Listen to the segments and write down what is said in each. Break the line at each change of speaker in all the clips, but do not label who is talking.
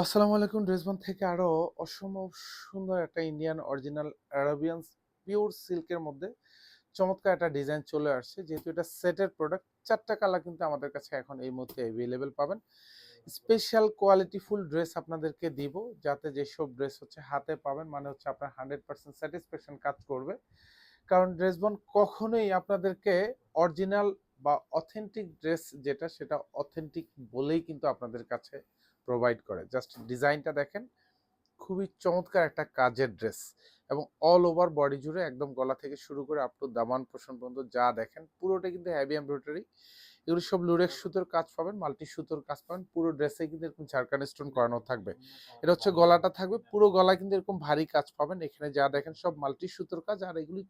আসসালামু আলাইকুম। ড্রেসবন থেকে আরো অসম্ভব সুন্দর একটা ইন্ডিয়ান অরিজিনাল আরাবিয়ান পিওর সিল্কের মধ্যে চমৎকার একটা ডিজাইন চলে আসছে। যেহেতু এটা সেটের প্রোডাক্ট, 4টা কালার কিন্তু আমাদের কাছে এখন এই মুহূর্তে অ্যাভেলেবেল পাবেন। স্পেশাল কোয়ালিটি ফুল ড্রেস আপনাদেরকে দিব, যাতে যেসব ড্রেস হচ্ছে হাতে পাবেন মানে হচ্ছে আপনার 100% স্যাটিসফ্যাকশন কাজ করবে। কারণ ড্রেসবন কখনোই আপনাদেরকে অরিজিনাল বা অথেন্টিক ড্রেস যেটা সেটা অথেন্টিক বলেই কিন্তু আপনাদের কাছে প্রোভাইড করে। জাস্ট ডিজাইনটা দেখেন, খুবই চমৎকার একটা কাজের ড্রেস এবং অল ওভার বডি জুড়ে একদম গলা থেকে শুরু করে আপ টু দামান পোর্শন পর্যন্ত যা দেখেন পুরোটা কিন্তু হেভি এমব্রয়ডারি। এগুলো সব লুরেক্স সুতোর কাজ পাবেন, মাল্টি সুতোর কাজ পাবেন। পুরো ড্রেসে কিন্তু এরকম ঝাড়খান্ড স্টোন করানো থাকবে। এটা হচ্ছে গলাটা থাকবে, পুরো গলায় কিন্তু এরকম ভারী কাজ পাবেন। এখানে যা দেখেন সব মাল্টি সুতোর কাজ, আর এগুলি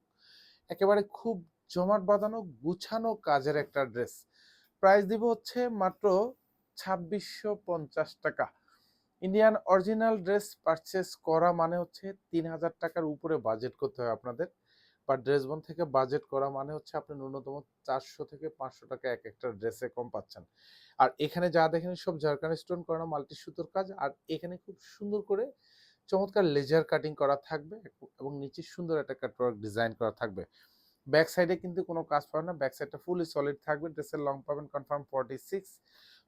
একেবারে খুব জমাট বাঁধানো গুছানো কাজের একটা ড্রেস। প্রাইস দিব হচ্ছে মাত্র 2650 টাকা। ইন্ডিয়ান অরিজিনাল ড্রেস পারচেস করা মানে হচ্ছে 3000 টাকার উপরে বাজেট করতে হয় আপনাদের, বা ড্রেসবন থেকে বাজেট করা মানে হচ্ছে আপনি ন্যূনতম 400 থেকে 500 টাকা এক একটা ড্রেসে কম পাচ্ছেন। আর এখানে যা দেখেন সব ঝাড়খান্ড স্টোন করানো মাল্টি সুতোর কাজ, আর এখানে খুব সুন্দর করে চমৎকার লেজার কাটিং করা থাকবে এবং নিচে সুন্দর একটা কাটওয়ার্ক ডিজাইন করা থাকবে। ব্যাক সাইডে কিন্তু কোনো কাজ পাবেন না, ব্যাক সাইডটা ফুলি সলিড থাকবে। ড্রেসের লং পাবেন কনফার্ম 46,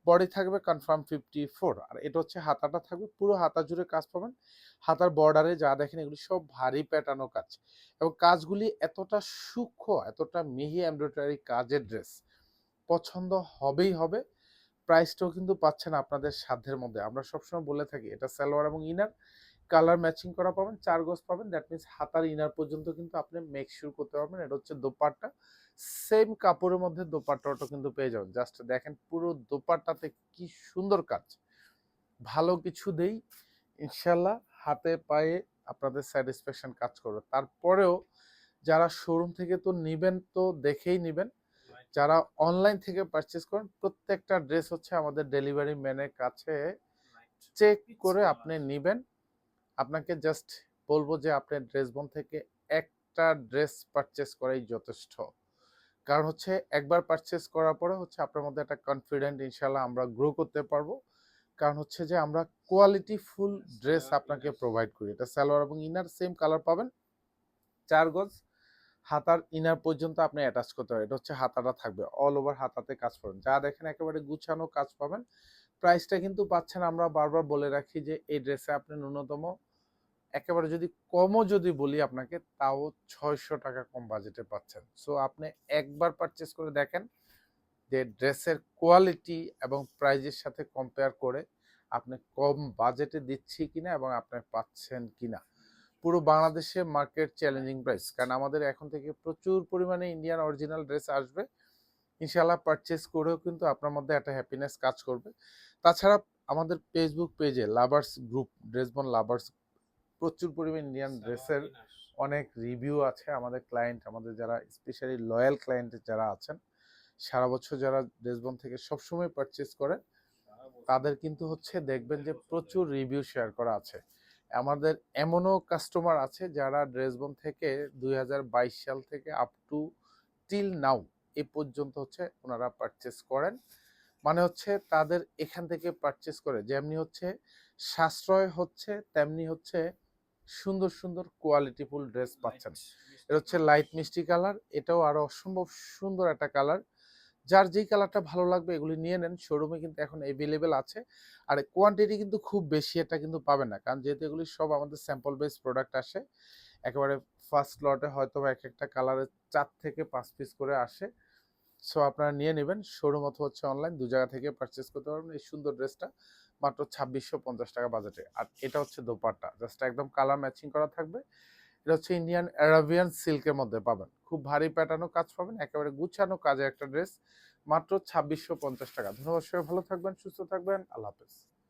বডি থাকবে কনফার্ম 54। আর এটা হচ্ছে হাতাটা থাকবে, পুরো হাতা জুড়ে কাজ পাবেন। হাতার বর্ডারে যা দেখেন এগুলি সব ভারী প্যাটার্নো কাজ, এবং কাজগুলি এতটা সূক্ষ্ম, এতটা মিহি এমব্রয়ডারি কাজের ড্রেস, পছন্দ হবেই হবে। প্রাইসটাও কিন্তু পাচ্ছেন আপনাদের সাধ্যের মধ্যে। আমরা সবসময় বলে থাকি এটা সালোয়ার এবং ইনার কালার ম্যাচিং করা পাবেন, 4 গজ পাবেন। দ্যাট মিনস হাতার ইনার পর্যন্ত কিন্তু আপনি মেক শিওর করতে পারবেন। এটা হচ্ছে দোপাট্টা, সেম কাপড়ের মধ্যে দোপাট্টাটা কিন্তু পেয়ে যাবেন। জাস্ট দেখেন পুরো দোপাট্টাতে কি সুন্দর কাজ। ভালো কিছু দেই, ইনশাল্লাহ হাতে পায়ে আপনাদের স্যাটিসফ্যাকশন কাজ করবে। তারপরেও যারা শোরুম থেকে তো নিবেন, তো দেখেই নিবেন। যারা অনলাইন থেকে পারচেস করেন, প্রত্যেকটা ড্রেস হচ্ছে আমাদের ডেলিভারি ম্যানের কাছে চেক করে আপনি নিবেন। আপনাকে জাস্ট বলবো যে আপনি ড্রেসবন থেকে একটা ড্রেস পারচেস করাই যথেষ্ট। কারণ হচ্ছে একবার পারচেস করার পরে হচ্ছে আপনার মধ্যে একটা কনফিডেন্ট ইনশাল্লাহ আমরা গ্রো করতে পারবো। কারণ হচ্ছে যে আমরা কোয়ালিটি ফুল ড্রেস আপনাকে প্রোভাইড করি। এটা সালোয়ার এবং ইনার সেম কালার পাবেন, 4 গজ। হাতার ইনার পর্যন্ত আপনি অ্যাটাচ করতে পারেন। এটা হচ্ছে হাতাটা থাকবে, অল ওভার হাতাতে কাজ পাবেন, যা দেখেন একেবারে গুছানো কাজ পাবেন। প্রাইসটা কিন্তু পাচ্ছেন, আমরা বারবার বলে রাখি যে এই ড্রেসে আপনি ন্যূনতম একেবারে যদি কমও যদি বলি আপনাকে, তাও 600 টাকা কম বাজেটে পাচ্ছেন। সো আপনি একবার পারচেস করে দেখেন যে ড্রেসের কোয়ালিটি এবং প্রাইজের সাথে কম্পেয়ার করে আপনি কম বাজেটে দিচ্ছি কিনা এবং আপনি পাচ্ছেন কিনা। পুরো বাংলাদেশে মার্কেট চ্যালেঞ্জিং প্রাইস, কারণ আমাদের এখন থেকে প্রচুর পরিমাণে ইন্ডিয়ান অরিজিনাল ড্রেস আসবে। ইনশাল্লাহ পারচেস করেও কিন্তু আপনার মধ্যে একটা হ্যাপিনেস কাজ করবে। তাছাড়া আমাদের ফেসবুক পেজে লাভার্স গ্রুপ, ড্রেসবন লাভার্স, প্রচুর পরিমাণ ইন্ডিয়ান ড্রেসের অনেক রিভিউ আছে। আমাদের ক্লায়েন্ট, আমাদের যারা স্পেশালি লয়াল ক্লায়েন্ট যারা আছেন, সারা বছর যারা ড্রেসবন থেকে সবসময় পারচেস করে, তাদের কিন্তু হচ্ছে দেখবেন যে প্রচুর রিভিউ শেয়ার করা আছে। আমাদের এমনও কাস্টমার আছে যারা ড্রেসবন থেকে 2022 সাল থেকে আপ টু টিল নাও এ পর্যন্ত হচ্ছে ওনারা পারচেস করেন। মানে হচ্ছে তাদের এখান থেকে পারচেস করে যেমনি হচ্ছে সাশ্রয় হচ্ছে, তেমনি হচ্ছে সুন্দর সুন্দর কোয়ালিটিফুল ড্রেস পাচ্ছেন। এটা হচ্ছে লাইট মিষ্টি কালার, এটাও আরো অসম্ভব সুন্দর একটা কালার। যার যেই কালারটা ভালো লাগবে এগুলি নিয়ে নেন, শোরুমে কিন্তু এখন অ্যাভেলেবেল আছে। আর কোয়ান্টিটি কিন্তু খুব বেশি এটা কিন্তু পাবেন না, কারণ যেহেতু এগুলি সব আমাদের স্যাম্পল বেস প্রোডাক্ট আসে। একেবারে ফার্স্ট লটে হয়তো এক একটা কালারের 4 থেকে 5 পিস করে আসে। সো আপনারা নিয়ে নেবেন, শোরুম অথবা হচ্ছে অনলাইন দু জায়গা থেকে পারচেস করতে পারবেন এই সুন্দর ড্রেসটা মাত্র 2650 টাকা বাজেটে। আর এটা হচ্ছে দোপাট্টা, জাস্ট একদম কালার ম্যাচিং করা থাকবে। এটা হচ্ছে ইন্ডিয়ান অ্যারাবিয়ান সিল্কের মধ্যে পাবেন, খুব ভারী প্যাটার্নও কাজ পাবেন, একেবারে গুছানো কাজের একটা ড্রেস, মাত্র 2650 টাকা। ধন্যবাদ, সবাই ভালো থাকবেন, সুস্থ থাকবেন, আল্লাহ হাফেজ।